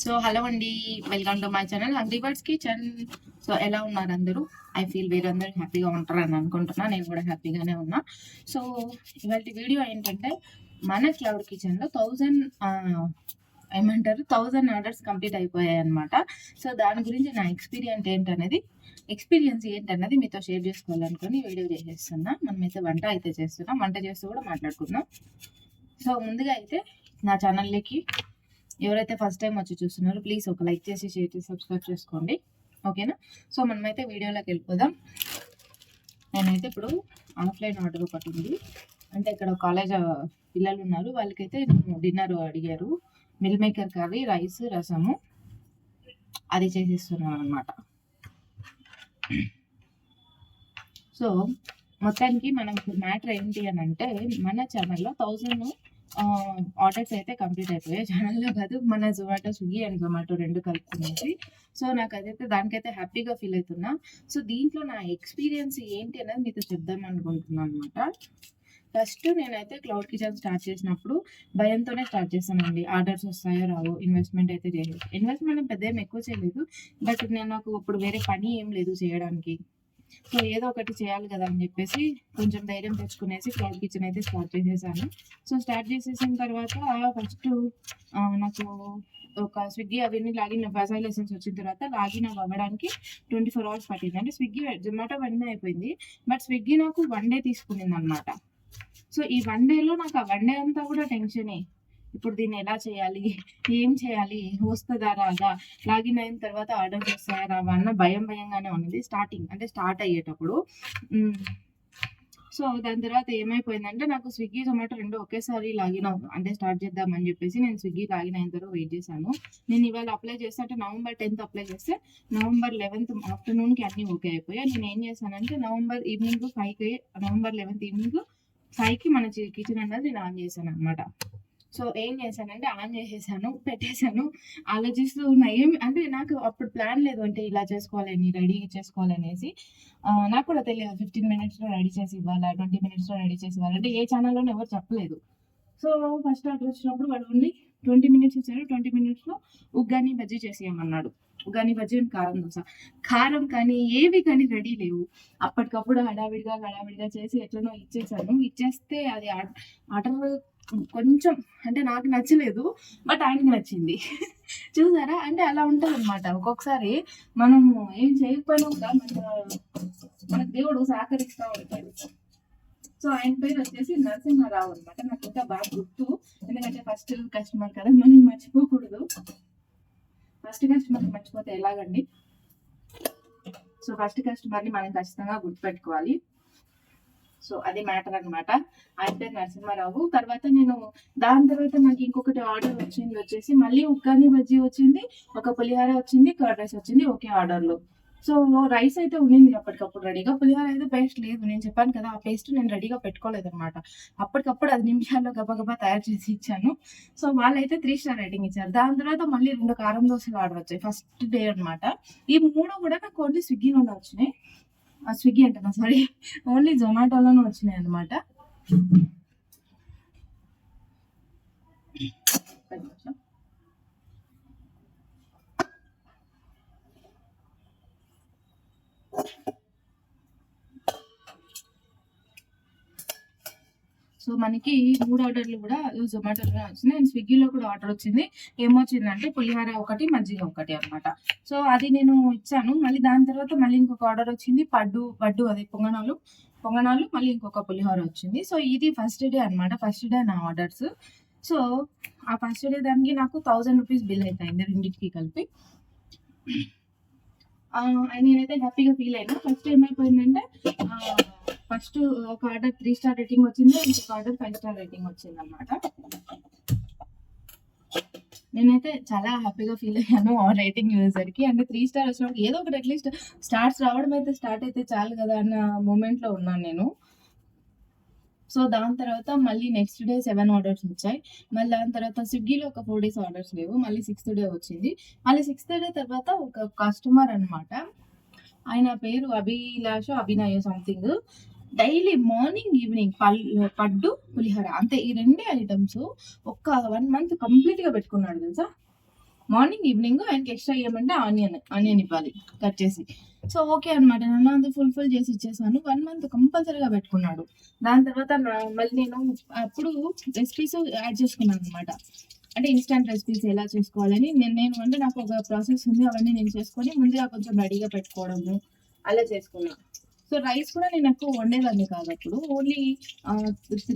So hello అండి, welcome to my channel hungry birds kitchen. So ఎలా ఉన్నారు అందరూ? ఐ ఫీల్ వీరందరూ హ్యాపీగా ఉంటారని అనుకుంటున్నా. నేను కూడా హ్యాపీగానే ఉన్నా. సో ఇవాళ వీడియో ఏంటంటే, మన క్లౌడ్ కిచెన్లో 1000 ఆర్డర్స్ కంప్లీట్ అయిపోయాయి అనమాట. సో దాని గురించి నా ఎక్స్పీరియన్స్ ఏంటన్నది మీతో షేర్ చేసుకోవాలనుకుని వీడియో చేసేస్తున్నా. మనమైతే వంట అయితే చేస్తున్నాం, వంట చేస్తూ కూడా మాట్లాడుకుందాం. సో ముందుగా అయితే నా ఛానల్లోకి ఎవరైతే ఫస్ట్ టైం వచ్చి చూస్తున్నారో ప్లీజ్ ఒక లైక్ చేసి, షేర్ చేసి, సబ్స్క్రైబ్ చేసుకోండి, ఓకేనా? సో మనమైతే వీడియోలోకి వెళ్ళిపోదాం. నేనైతే ఇప్పుడు ఆఫ్లైన్ ఆర్డర్ ఒకటి ఉంది. అంటే ఇక్కడ కాలేజ్ పిల్లలు ఉన్నారు, వాళ్ళకైతే డిన్నర్ అడిగారు. మిల్ మేకర్ కర్రీ, రైస్, రసము అది చేసిస్తున్నాను అనమాట. సో మొత్తానికి మనకు మ్యాటర్ ఏంటి అని అంటే, మన ఛానల్లో 1000 ఆర్డర్స్ అయితే కంప్లీట్ అయిపోయాయి. ఛానల్లో కాదు, మన జొమాటో, స్విగ్గీ అండ్ జొమాటో రెండు కలుపుకునేసి. సో నాకు అదైతే దానికైతే హ్యాపీగా ఫీల్ అవుతున్నా. సో దీంట్లో నా ఎక్స్పీరియన్స్ ఏంటి అనేది మీతో చెప్దాం అనుకుంటున్నాను అనమాట. ఫస్ట్ నేనైతే క్లౌడ్ కిచెన్ స్టార్ట్ చేసినప్పుడు భయంతోనే స్టార్ట్ చేశానండి. ఆర్డర్స్ వస్తాయో రావో, ఇన్వెస్ట్మెంట్ అయితే చేయలేదు. ఇన్వెస్ట్మెంట్ పెద్ద ఏం ఎక్కువ చేయలేదు, బట్ నాకు ఇప్పుడు వేరే పని ఏం లేదు చేయడానికి. సో ఏదో ఒకటి చేయాలి కదా అని చెప్పేసి కొంచెం ధైర్యం తెచ్చుకునేసి క్లౌడ్ కిచెన్ అయితే స్టార్ట్ చేసేసాను. సో స్టార్ట్ చేసేసిన తర్వాత ఫస్ట్ నాకు ఒక స్విగ్గీ అవన్నీ లాగిన్ బజార్ లైసెన్స్ వచ్చిన తర్వాత లాగిన్ అవ్వడానికి 24 hours పట్టింది. అంటే స్విగ్గీ, జొమాటో వన్ అయిపోయింది, బట్ స్విగ్గీ నాకు 1 day తీసుకునింది అనమాట. సో ఈ 1 dayలో నాకు ఆ 1 day అంతా కూడా టెన్షనే. ఇప్పుడు దీన్ని ఎలా చేయాలి, ఏం చేయాలి, వస్తుందా రాదా, లాగిన్ అయిన తర్వాత ఆర్డర్ చేస్తారా రావా అన్న భయంగానే ఉన్నది స్టార్ట్ అయ్యేటప్పుడు. సో దాని తర్వాత ఏమైపోయిందంటే, నాకు స్విగ్గీ, జొమాటో రెండు ఒకేసారి లాగిన్ అంటే స్టార్ట్ చేద్దామని చెప్పేసి నేను స్విగ్గీ లాగిన్ అయిన తర్వాత వెయిట్ చేశాను. నేను ఇవాళ అప్లై చేస్తే, అంటే November 10th అప్లై చేస్తే November 11th ఆఫ్టర్నూన్కి అన్నీ ఓకే అయిపోయాయి. నేను ఏం చేశానంటే November 11th ఈవినింగ్ 5కి మన కిచెన్ అన్నది నేను ఆన్ చేశాను అనమాట. సో ఏం చేశానంటే ఆన్ చేసేసాను, పెట్టేశాను. ఆలోచిస్తూ ఉన్నా అంటే నాకు అప్పుడు ప్లాన్ లేదు, అంటే ఇలా చేసుకోవాలని, రెడీ చేసుకోవాలనేసి. నాకు కూడా తెలియదు 15 minutesలో రెడీ చేసి ఇవ్వాలా, 20 minutesలో రెడీ చేసి ఇవ్వాలి అంటే ఏ ఛానల్లోనే ఎవరు చెప్పలేదు. సో ఫస్ట్ ఆర్డర్ వచ్చినప్పుడు వాడు ఓన్లీ 20 minutes ఇచ్చాడు. 20 minutesలో ఉగ్గాని బజ్జీ చేసేయమన్నాడు. ఉగ్గాని బజ్జీ అండ్ కారం దోశ. కారం కానీ ఏవి కానీ రెడీ లేవు. అప్పటికప్పుడు హడావిడిగా చేసి ఎట్లనో ఇచ్చేస్తే అది ఆర్డర్ కొంచెం అంటే నాకు నచ్చలేదు, బట్ ఆయనకి నచ్చింది. చూసారా, అంటే అలా ఉంటుంది అనమాట. ఒక్కొక్కసారి మనము ఏం చేయకపోయినా కూడా మనకు దేవుడు సహకరిస్తూ ఉంటాడు. సో ఆయన పేరు వచ్చేసి నరసింహారావు అనమాట. నాకు ఇంకా బాగా గుర్తు, ఎందుకంటే ఫస్ట్ కస్టమర్ కదా, మనం మర్చిపోకూడదు. ఫస్ట్ కస్టమర్ మర్చిపోతే ఎలాగండి? సో ఫస్ట్ కస్టమర్ని మనం ఖచ్చితంగా గుర్తుపెట్టుకోవాలి. సో అది మ్యాటర్ అనమాట. ఆయన పేరు నరసింహారావు. దాని తర్వాత నాకు ఇంకొకటి ఆర్డర్ వచ్చేసి మళ్ళీ ఉగ్గాని బజ్జీ వచ్చింది, ఒక పులిహోర వచ్చింది, కర్డ్ రైస్ వచ్చింది ఒకే ఆర్డర్లో. సో రైస్ అయితే ఉండింది అప్పటికప్పుడు రెడీగా. పులిహోర అయితే పేస్ట్ లేదు, నేను చెప్పాను కదా, ఆ పేస్ట్ నేను రెడీగా పెట్టుకోలేదు అనమాట. అప్పటికప్పుడు 10 నిమిషాల్లో గబగబా తయారు చేసి ఇచ్చాను. సో వాళ్ళైతే 3 star రేటింగ్ ఇచ్చారు. దాని తర్వాత మళ్ళీ 2 కారం దోశలు ఆర్డర్ వచ్చాయి ఫస్ట్ డే అనమాట. ఈ 3 కూడా నాకు ఓన్లీ స్విగ్గీలోనే వచ్చినాయి. స్విగ్గీ అంటున్నా, సారీ, ఓన్లీ జొమాటోలోనే వచ్చినాయి అనమాట. సో మనకి 3 ఆర్డర్లు కూడా జొమాటోలోనే వచ్చింది. అండ్ స్విగ్గీలో కూడా ఆర్డర్ వచ్చింది. ఏమొచ్చిందంటే పులిహోర ఒకటి, మజ్జిగ ఒకటి అనమాట. సో అది నేను ఇచ్చాను. మళ్ళీ దాని తర్వాత మళ్ళీ ఇంకొక ఆర్డర్ వచ్చింది, పడ్డు అదే పొంగనాలు, మళ్ళీ ఇంకొక పులిహోర వచ్చింది. సో ఇది ఫస్ట్ డే అనమాట. ఫస్ట్ డే నా ఆర్డర్స్. సో ఆ ఫస్ట్ డే దానికి నాకు 1000 rupees బిల్ అయితే అయింది రెండింటికి కలిపి. నేనైతే హ్యాపీగా ఫీల్ అయినా. ఫస్ట్ ఏమైపోయిందంటే, ఫస్ట్ ఒక ఆర్డర్ 3 star రేటింగ్ వచ్చింది, ఇంకొక ఆర్డర్ 5 star రేటింగ్ వచ్చింది అనమాట. నేనైతే చాలా హ్యాపీగా ఫీల్ అయ్యాను ఆ రేటింగ్ చూసేసరికి. అంటే 3 star వచ్చినప్పుడు ఏదో ఒకటి అట్లీస్ట్ స్టార్ట్స్ రావడం అయితే స్టార్ట్ అయితే చాలు కదా అన్న మూమెంట్లో ఉన్నాను నేను. సో దాని తర్వాత మళ్ళీ నెక్స్ట్ డే 7 ఆర్డర్స్ వచ్చాయి. మళ్ళీ దాని తర్వాత స్విగ్గీలో ఒక 4 days ఆర్డర్స్ లేవు. మళ్ళీ 6th day వచ్చింది. మళ్ళీ 6th day తర్వాత ఒక కస్టమర్ అనమాట, ఆయన పేరు అభినయ సంథింగ్. డైలీ మార్నింగ్ ఈవినింగ్ పడ్డు పులిహోర అంతే, ఈ 2 ఐటమ్స్ ఒక్క 1 month కంప్లీట్గా పెట్టుకున్నాడు తెలుసా. మార్నింగ్ ఈవినింగ్ ఆయనకి ఎక్స్ట్రా ఇవ్వమంటే ఆనియన్ ఇవ్వాలి కట్ చేసి. సో ఓకే అనమాట. నన్ను అంతా ఫుల్ఫిల్ చేసి ఇచ్చేసాను. 1 మంత్ కంపల్సరీగా పెట్టుకున్నాడు. దాని తర్వాత మళ్ళీ నేను అప్పుడు రెసిపీస్ యాడ్ చేసుకున్నాను అనమాట. అంటే ఇన్స్టంట్ రెసిపీస్ ఎలా చేసుకోవాలని నేను అంటే నాకు ఒక ప్రాసెస్ ఉంది. అవన్నీ నేను చేసుకొని ముందుగా కొంచెం రెడీగా పెట్టుకోవడము అలా చేసుకున్నాను. సో రైస్ కూడా నేను ఎక్కువ వండేదాన్ని కాదు అప్పుడు. ఓన్లీ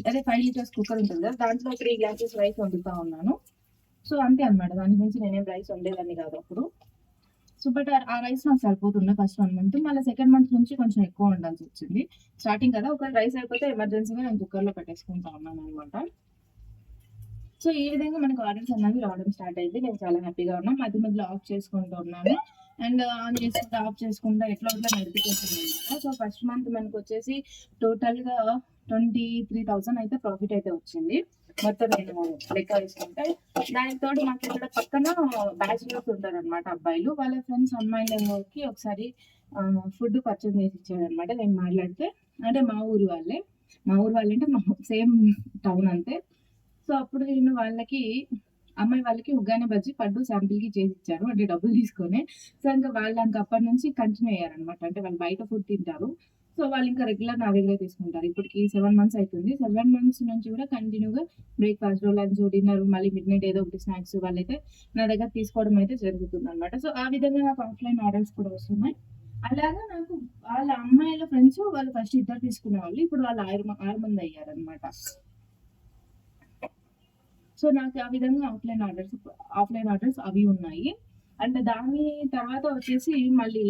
అదే 5 లీటర్స్ కుక్కర్ ఉంటుంది కదా, దాంట్లో 3 గ్లాసెస్ రైస్ వండుతా ఉన్నాను. సో అంతే అనమాట. దాని గురించి నేనేం రైస్ వండేదాన్ని కాదు అప్పుడు. సో బట్ ఆ రైస్ నాకు సరిపోతుండే ఫస్ట్ 1 మంత్. మళ్ళీ సెకండ్ మంత్ నుంచి కొంచెం ఎక్కువ వండాల్సి వచ్చింది. స్టార్టింగ్ కదా, ఒక రైస్ అయిపోతే ఎమర్జెన్సీగా నేను కుక్కర్లో పెట్టేసుకుంటా ఉన్నాను అనమాట. సో ఈ విధంగా మనకు ఆర్డర్స్ అన్నవి రావడం స్టార్ట్ అయింది. నేను చాలా హ్యాపీగా ఉన్నాను. మధ్య మధ్యలో ఆఫ్ చేసుకుంటూ ఉన్నాను అండ్ ఆన్ చేసుకుంటా ఆఫ్ చేసుకుంటా ఎట్లా నడిపిస్తుంది అనమాట. సో ఫస్ట్ మంత్ మనకు వచ్చేసి టోటల్గా 23,000 అయితే ప్రాఫిట్ అయితే వచ్చింది. మొత్తం నేను లెక్క వేసుకుంటే. దానికి తోడు మాకు ఇక్కడ పక్కన బ్యాచిలర్స్ ఉంటారు అనమాట అబ్బాయిలు. వాళ్ళ ఫ్రెండ్స్ అమ్మాయిలకి ఒకసారి ఫుడ్ పర్చేజ్ చేసి ఇచ్చాడు అనమాట. నేను మాట్లాడితే అంటే మా ఊరు వాళ్ళే అంటే మా సేమ్ టౌన్ అంతే. సో అప్పుడు నేను అమ్మాయి వాళ్ళకి ఉగ్గాని బజ్జి పడ్డు శాంపిల్కి చేసి ఇచ్చారు, అంటే డబ్బులు తీసుకొని. సో ఇంకా వాళ్ళు అప్పటి నుంచి కంటిన్యూ అయ్యారనమాట. అంటే వాళ్ళు బయట ఫుడ్ తింటారు. సో వాళ్ళు ఇంకా రెగ్యులర్ నా దగ్గర తీసుకుంటారు. ఇప్పటికి 7 మంత్స్ అవుతుంది. 7 మంత్స్ నుంచి కూడా కంటిన్యూగా బ్రేక్ఫాస్ట్, లంచ్, డిన్నర్, మళ్ళీ మిడ్ నైట్ ఏదో ఒకటి స్నాక్స్ వాళ్ళైతే నా దగ్గర తీసుకోవడం అయితే జరుగుతుంది అనమాట. సో ఆ విధంగా నాకు ఆఫ్లైన్ ఆర్డర్స్ కూడా వస్తున్నాయి. అలాగా నాకు వాళ్ళ అమ్మాయిల ఫ్రెండ్స్ వాళ్ళు ఫస్ట్ 2 తీసుకునే వాళ్ళు, ఇప్పుడు వాళ్ళు 6 మంది అయ్యారనమాట. సో నాకు ఆ విధంగా ఆఫ్లైన్ ఆర్డర్స్ అవి ఉన్నాయి. అండ్ దాని తర్వాత వచ్చేసి మళ్ళీ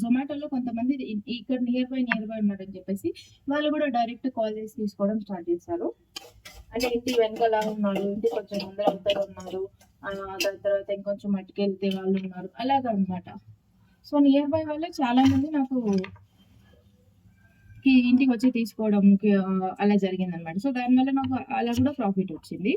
జొమాటోలో కొంతమంది ఇక్కడ నియర్ బై ఉన్నారని చెప్పేసి వాళ్ళు కూడా డైరెక్ట్ కాల్ చేసి తీసుకోవడం స్టార్ట్ చేశారు. అంటే ఇంటి వెనకాల ఉన్నారు, ఇంటి కొంచెం ముందర అవతల ఉన్నారు, దాని తర్వాత ఇంకొంచెం మట్టుకెళ్తే వాళ్ళు ఉన్నారు, అలాగా అనమాట. సో నియర్ బై వాళ్ళే చాలా మంది నాకు ఇంటికి వచ్చి తీసుకోవడం అలా జరిగింది అనమాట. సో దానివల్ల నాకు అలా కూడా ప్రాఫిట్ వచ్చింది.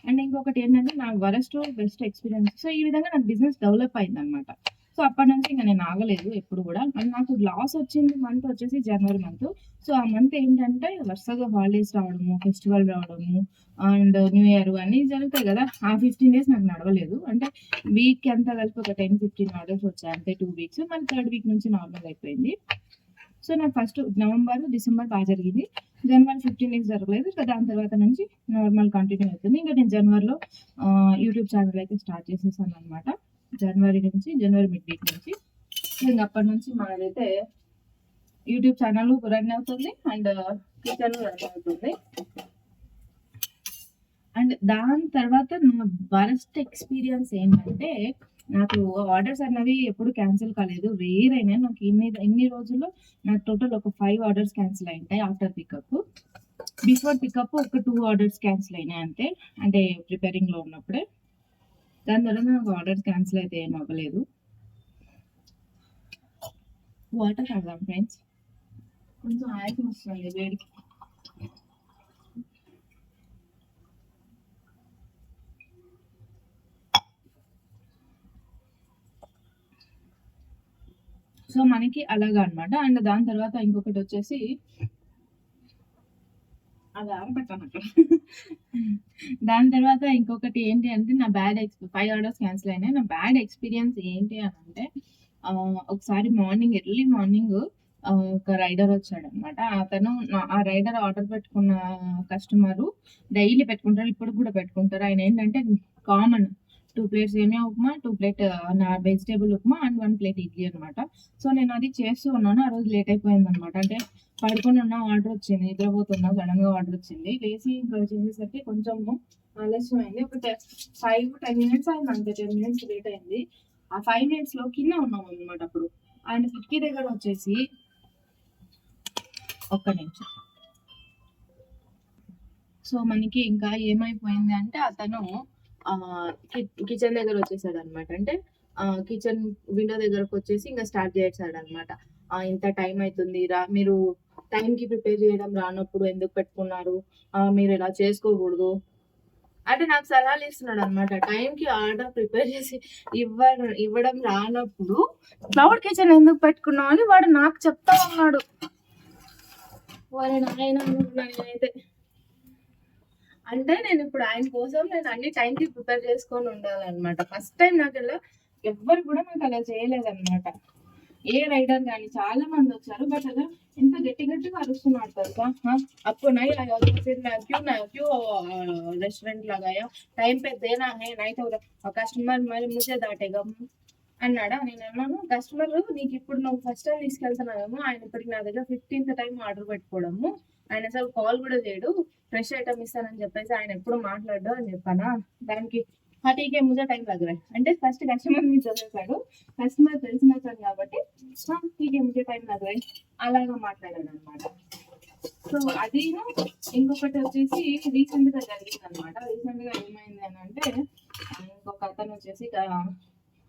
అండ్ ఇంకొకటి ఏంటంటే నా వరస్ట్ బెస్ట్ ఎక్స్పీరియన్స్. సో ఈ విధంగా నాకు బిజినెస్ డెవలప్ అయింది అనమాట. సో అప్పటి నుంచి ఇంకా నేను ఆగలేదు ఎప్పుడు కూడా. అండ్ నాకు లాస్ వచ్చింది మంత్ వచ్చేసి జనవరి మంత్. సో ఆ మంత్ ఏంటంటే వరుసగా హాలిడేస్ రావడము, ఫెస్టివల్ రావడము అండ్ న్యూ ఇయర్ అన్నీ జరుగుతాయి కదా. ఆ 15 days నాకు నడవలేదు. అంటే వీక్ అంతా కలిపి ఒక 10-15 ఆర్డర్స్ వచ్చాయి అంతే 2 weeks. మళ్ళీ 3rd week నుంచి నార్మల్ అయిపోయింది. సో నాకు ఫస్ట్ నవంబర్, డిసెంబర్ బాగా జరిగింది. జనవరి 15 days జరగలేదు. ఇంకా దాని తర్వాత నుంచి నార్మల్ కంటిన్యూ అవుతుంది. ఇంకా నేను జనవరిలో యూట్యూబ్ ఛానల్ అయితే స్టార్ట్ చేసేసాను అనమాట. జనవరి మిడ్ వీక్ నుంచి. ఇంకా అప్పటి నుంచి మాదైతే యూట్యూబ్ ఛానల్ రన్ అవుతుంది అండ్ కిచెన్ రన్ అవుతుంది. అండ్ దాని తర్వాత నా వరస్ట్ ఎక్స్పీరియన్స్ ఏంటంటే నాకు ఆర్డర్స్ అన్నవి ఎప్పుడు క్యాన్సిల్ కాలేదు. రేర్ అయినా నాకు ఇన్ని రోజుల్లో నాకు టోటల్ ఒక 5 ఆర్డర్స్ క్యాన్సిల్ అయింటాయి ఆఫ్టర్ పికప్. బిఫోర్ పికప్ ఒక 2 ఆర్డర్స్ క్యాన్సిల్ అయినాయి అంతే, అంటే ప్రిపేరింగ్లో ఉన్నప్పుడే. దాని తర్వాత నాకు ఆర్డర్స్ క్యాన్సిల్ అయితే ఏం అవ్వలేదు. వాటర్ తాగాం ఫ్రెండ్స్, కొంచెం ఆయాసం వస్తుంది వేడికి. సో మనకి అలాగా అనమాట. అండ్ దాని తర్వాత ఇంకొకటి వచ్చేసి అది ఆరబెట్టాను అక్కడ. దాని తర్వాత ఇంకొకటి ఏంటి అంటే నా 5 ఆర్డర్స్ క్యాన్సిల్ అయినాయి. నా బ్యాడ్ ఎక్స్పీరియన్స్ ఏంటి అని అంటే ఒకసారి ఎర్లీ మార్నింగ్ ఒక రైడర్ వచ్చాడు అనమాట. అతను ఆ రైడర్ ఆర్డర్ పెట్టుకున్న కస్టమరు డైలీ పెట్టుకుంటారు, ఇప్పుడు కూడా పెట్టుకుంటారు. ఆయన ఏంటంటే కామన్ 2 plates సేమియా ఉప్మా, 2 plate నా vegetable upma and 1 plate idli అనమాట. సో నేను అది చేస్తూ ఉన్నాను. ఆ రోజు లేట్ అయిపోయింది అనమాట. అంటే పడుకొని ఉన్న ఆర్డర్ వచ్చింది, నిద్రపోతున్నా, సడన్ గా ఆర్డర్ వచ్చింది. లేచి ఇంకా చేసేసరికి కొంచెం ఆలస్యం అయింది. ఒక 5-10 minutes అయింది అంతే. 10 minutes లేట్ అయింది. ఆ 5 minutes లో కింద ఉన్నాం అనమాట. అప్పుడు ఆయన కిటికీ దగ్గర వచ్చేసి ఒక్క నిమిషం. సో మనకి ఇంకా ఏమైపోయింది అంటే అతను కిచెన్ దగ్గర వచ్చేసాడు అనమాట. అంటే కిచెన్ విండో దగ్గరకు వచ్చేసి ఇంకా స్టార్ట్ చేసాడు అనమాట. ఇంత టైం అవుతుంది మీరు టైంకి ప్రిపేర్ చేయడం రానప్పుడు ఎందుకు పెట్టుకున్నారు, మీరు ఇలా చేసుకోకూడదు అంటే నాకు సలహాలు ఇస్తున్నాడు అనమాట. టైంకి ఆర్డర్ ప్రిపేర్ చేసి ఇవ్వడం రానప్పుడు క్లౌడ్ కిచెన్ ఎందుకు పెట్టుకున్నావు అని వాడు నాకు చెప్తా ఉన్నాడు. వాడు నాయన నేనైతే అంటే నేను ఇప్పుడు ఆయన కోసం నేను అన్ని టైంకి ప్రిపేర్ చేసుకొని ఉండాలన్నమాట. ఫస్ట్ టైం నాకు ఇలా ఎవ్వరు కూడా నాకు అలా చేయలేదన్నమాట. ఏ రైడర్ కానీ చాలా మంది వచ్చారు, బట్ అలా ఎంత గట్టి గట్టిగా అరుస్తున్నాడు తెలుసా. आपको नहीं आया तो फिर मैं क्यों रेस्टोरेंट लगाया, टाइम पे देना है, नहीं तो कस्टमर మరి मुझे डांटेगा అన్నాడా. నేను అన్నాను, కస్టమర్ నీకు ఇప్పుడు నువ్వు ఫస్ట్ టైం తీసుకెళ్తున్నావేమో, ఆయన ఇప్పటికి నా దగ్గర 15th టైం ఆర్డర్ పెట్టుకోవడము, ఆయన అసలు కాల్ కూడా చేయడు, ఫ్రెష్ ఐటమ్ ఇస్తానని చెప్పేసి ఆయన ఎప్పుడు మాట్లాడు అని చెప్పానా. దానికి టీకే ముజా టైం దగ్గర అంటే ఫస్ట్ కస్టమర్ మీద చదివేశాడు, కస్టమర్ తెలిసినట్టు కాబట్టి టీకే ముజా టైం దగ్గర అలాగా మాట్లాడాడు అనమాట. సో అది ఇంకొకటి వచ్చేసి రీసెంట్ గా జరిగింది అనమాట. రీసెంట్ గా ఏమైంది అని అంటే, ఇంకొక అతను వచ్చేసి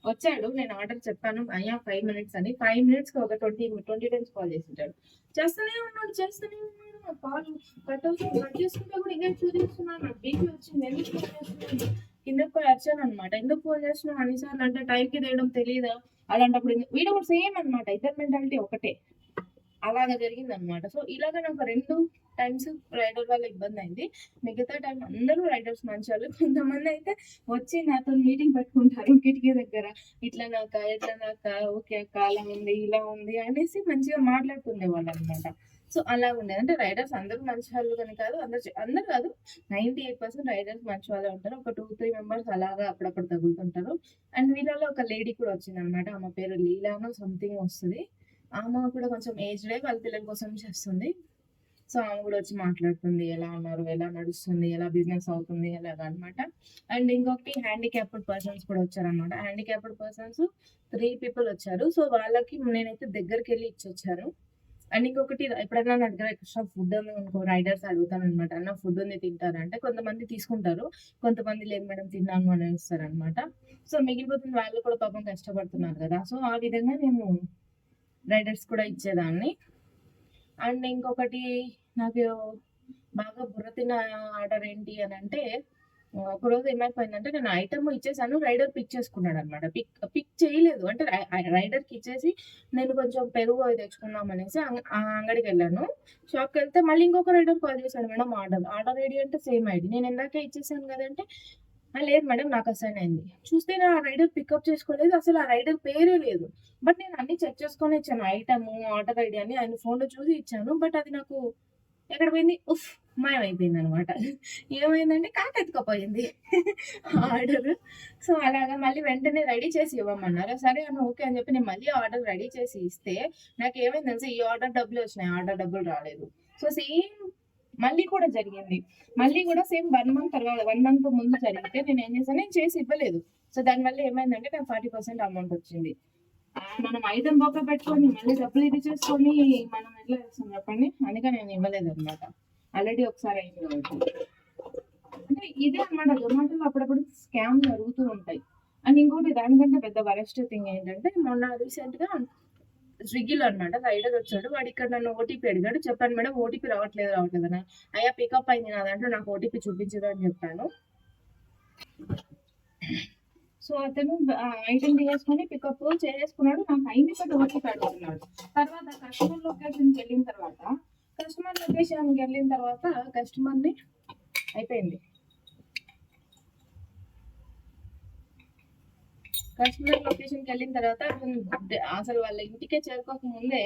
వచ్చాడు, నేను ఆర్డర్ చెప్పాను అయ్యా 5 minutes అని, 5 minutes కి ఒక 20 టైమ్స్ కాల్ చేసింటాడు. చేస్తూనే ఉన్నాడు కాల్ కట్ చేసుకుంటే కూడా ఇంకా చూపిస్తున్నాను, నాకు బీపీ వచ్చింది, ఎందుకు ఫోన్ చేస్తున్నాను, కిందకి పోయి వచ్చాను అనమాట. ఎందుకు ఫోన్ చేస్తున్నావు అన్నిసార్లు అంటే, టైంకి తీయడం తెలియదా. అలాంటప్పుడు వీడియో కూడా సేమ్ అనమాట, ఇద్దరు మెంటాలిటీ ఒకటే, అలాగా జరిగింది అనమాట. సో ఇలాగ నాకు 2 టైమ్స్ రైడర్ వల్ల ఇబ్బంది అయింది. మిగతా టైం అందరూ రైడర్స్ మంచి వాళ్ళు. కొంతమంది అయితే వచ్చి నాతో మీటింగ్ పెట్టుకుంటారు కిటికీ దగ్గర, ఇట్లా నాక ఓకే అక్క అలా ఉంది ఇలా ఉంది అనేసి మంచిగా మాట్లాడుతుండే వాళ్ళు అనమాట. సో అలా ఉండేది. అంటే రైడర్స్ అందరూ మంచి వాళ్ళు కానీ కాదు, అందరు కాదు, 98% రైడర్స్ మంచి వాళ్ళే ఉంటారు. ఒక 2-3 మెంబర్స్ అలాగా అప్పుడప్పుడు తగులుతుంటారు. అండ్ వీళ్ళలో ఒక లేడీ కూడా వచ్చింది అనమాట, ఆమె పేరు లీలానో సంథింగ్ వస్తుంది. ఆమె కూడా కొంచెం ఏజ్డే, వాళ్ళ పిల్లల కోసం చేస్తుంది. సో ఆమె కూడా వచ్చి మాట్లాడుతుంది, ఎలా ఉన్నారు, ఎలా నడుస్తుంది, ఎలా బిజినెస్ అవుతుంది అలాగా అనమాట. అండ్ ఇంకొకటి హ్యాండిక్యాప్డ్ పర్సన్స్ కూడా వచ్చారనమాట. హ్యాండిక్యాప్డ్ పర్సన్స్ 3 people వచ్చారు. సో వాళ్ళకి నేనైతే దగ్గరికి వెళ్ళి ఇచ్చొచ్చాను. అండ్ ఇంకొకటి, ఎప్పుడైనా నా దగ్గర ఎక్స్ట్రా ఫుడ్ ఉంది అనుకో, రైడర్స్ అడుగుతాను అనమాట, అన్న ఫుడ్ ఉంది తింటారా అంటే, కొంతమంది తీసుకుంటారు, కొంతమంది లేదు మేడం తిన్నాను అని ఇస్తారనమాట. సో మిగిలిపోతుంది, వాళ్ళు కూడా పాపం కష్టపడుతున్నారు కదా. సో ఆ విధంగా నేను రైడర్స్ కూడా ఇచ్చేదాన్ని. అండ్ ఇంకొకటి నాకు బాగా బుర్ర తిన్న ఆర్డర్ ఏంటి అని అంటే, ఒకరోజు ఏమైపోయిందంటే, నేను ఐటమ్ ఇచ్చేసాను, రైడర్ పిక్ చేసుకున్నాడు అనమాట. పిక్ చేయలేదు అంటే, రైడర్కి ఇచ్చేసి నేను కొంచెం పెరుగు అవి తెచ్చుకుందాం అనేసి ఆ అంగడికి వెళ్ళాను. షాప్కి వెళ్తే మళ్ళీ ఇంకొక రైడర్ కాల్ చేశాడు, మేడం ఆర్డర్ ఐడి అంటే సేమ్ ఐడి, నేను ఇందాకే ఇచ్చేసాను కదంటే, లేదు మేడం నాకు అసైన్ అయింది. చూస్తే నా రైడర్ పికప్ చేసుకోలేదు, అసలు ఆ రైడర్ పేరే లేదు. బట్ నేను అన్ని చెక్ చేసుకొని ఇచ్చాను, ఐటమ్ ఆర్డర్ ఐడి అని ఆయన ఫోన్లో చూసి ఇచ్చాను. బట్ అది నాకు ఎక్కడ పోయింది, మాయమైపోయింది అనమాట. ఏమైందంటే కాకెత్తుకపోయింది ఆర్డర్. సో అలాగా మళ్ళీ వెంటనే రెడీ చేసి ఇవ్వమన్నారు. సరే అని ఓకే అని చెప్పి నేను మళ్ళీ ఆర్డర్ రెడీ చేసి ఇస్తే, నాకు ఏమైంది తెలుసా, ఈ ఆర్డర్ డబ్బులు వచ్చినాయి, ఆర్డర్ డబ్బులు రాలేదు. సో సేమ్ మళ్ళీ కూడా జరిగింది. మళ్ళీ కూడా సేమ్ 1 month తర్వాత, 1 month ముందు జరిగితే నేను ఏం చేశాను, నేను చేసి ఇవ్వలేదు. సో దానివల్ల ఏమైందంటే నాకు 40% అమౌంట్ వచ్చింది. మనం ఐటమ్ బొక్క పెట్టుకొని మళ్ళీ డబ్బులు ఇది చేసుకొని మనం ఎట్లా చేస్తాం చెప్పండి. అందుకే నేను ఇవ్వలేదు అనమాట, ఆల్రెడీ ఒకసారి అయింది కాబట్టి. అంటే ఇదే అనమాట, జొమాటోలో అప్పుడప్పుడు స్కామ్ జరుగుతూ ఉంటాయి. అండ్ ఇంకోటి దానికంటే పెద్ద వరస్ట్ థింగ్ ఏంటంటే, మొన్న రీసెంట్ గా స్విగ్గీలో అనమాట, రైడర్ వచ్చాడు, వాడు ఇక్కడ నన్ను ఓటీపీ అడిగాడు. చెప్పాను మేడం ఓటీపీ రావట్లేదు అని. అయ్యా పికప్ అయింది నా దాంట్లో, నాకు ఓటీపీ చూపించదు అని చెప్పాను. సో అతను ఐటమ్ తీసుకొని పికప్ చేసుకున్నాడు, నాకు అయింది బట్ ఓటీపీ అడుగుతున్నాడు. తర్వాత కస్టమర్ లొకేషన్కి వెళ్ళిన తర్వాత కస్టమర్ని అయిపోయింది. కస్టమర్ లొకేషన్కి వెళ్ళిన తర్వాత అసలు వాళ్ళ ఇంటికే చేరుకోక ముందే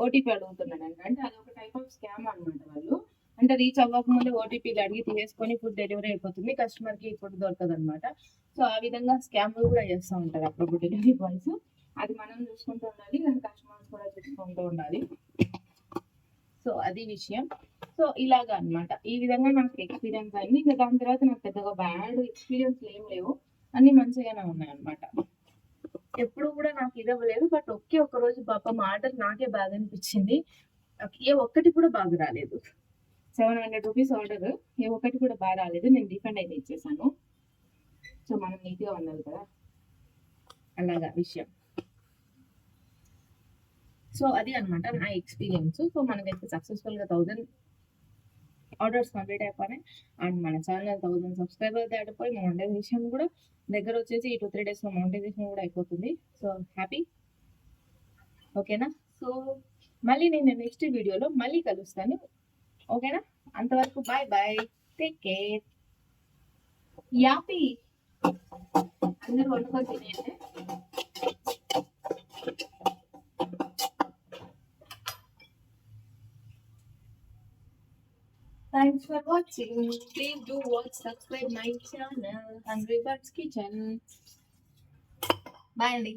ఓటీపీ అడుగుతున్నాడు అంటే అదొక టైప్ ఆఫ్ స్కామ్ అనమాట. వాళ్ళు అంటే రీచ్ అవ్వకముందే ఓటీపీలు అడిగి తీసుకొని ఫుడ్ డెలివరీ అయిపోతుంది, కస్టమర్కి ఫుడ్ దొరకదు అనమాట. సో ఆ విధంగా స్కామ్లు కూడా చేస్తూ ఉంటారు అప్పుడప్పుడు డెలివరీ బాయ్స్. అది మనం చూసుకుంటూ ఉండాలి, అండ్ కస్టమర్స్ కూడా చూసుకుంటూ ఉండాలి. సో అది విషయం. సో ఇలాగా అనమాట, ఈ విధంగా నాకు ఎక్స్పీరియన్స్ అయింది. ఇంకా దాని తర్వాత నాకు పెద్దగా బ్యాడ్ ఎక్స్పీరియన్స్ ఏం లేవు, అన్ని మంచిగానే ఉన్నాయి అనమాట. ఎప్పుడు కూడా నాకు ఇది అవ్వలేదు. బట్ ఒక రోజు పాపం ఆర్డర్ నాకే బాగా అనిపించింది, ఏ ఒక్కటి కూడా బాగా రాలేదు. 700 రూపీస్ ఆర్డర్, ఏ ఒక్కటి కూడా బాగా రాలేదు. నేను రీఫండ్ అయితే ఇచ్చేసాను. సో మనం నీట్గా ఉండాలి కదా, అలాగా విషయం. సో అది అనమాట నా ఎక్స్పీరియన్స్. సో మనకైతే సక్సెస్ఫుల్గా 1000 ఆర్డర్స్ కంప్లీట్ అయిపోయినాయి. అండ్ మన ఛానల్ 1000 సబ్స్క్రైబర్ దాటిపోయి మోనిటైజేషన్ కూడా దగ్గర వచ్చేసి ఈ 2-3 డేస్లో మోనిటైజేషన్ కూడా అయిపోతుంది. సో హ్యాపీ, ఓకేనా. సో మళ్ళీ నేను నెక్స్ట్ వీడియోలో మళ్ళీ కలుస్తాను, ఓకేనా. అంతవరకు బాయ్ బాయ్. Take care. యాపీ అందరూ వండుకొని తినేయండి. Thanks for watching. Please do watch, subscribe my channel, Hungry Birds Kitchen. Bye, Andy.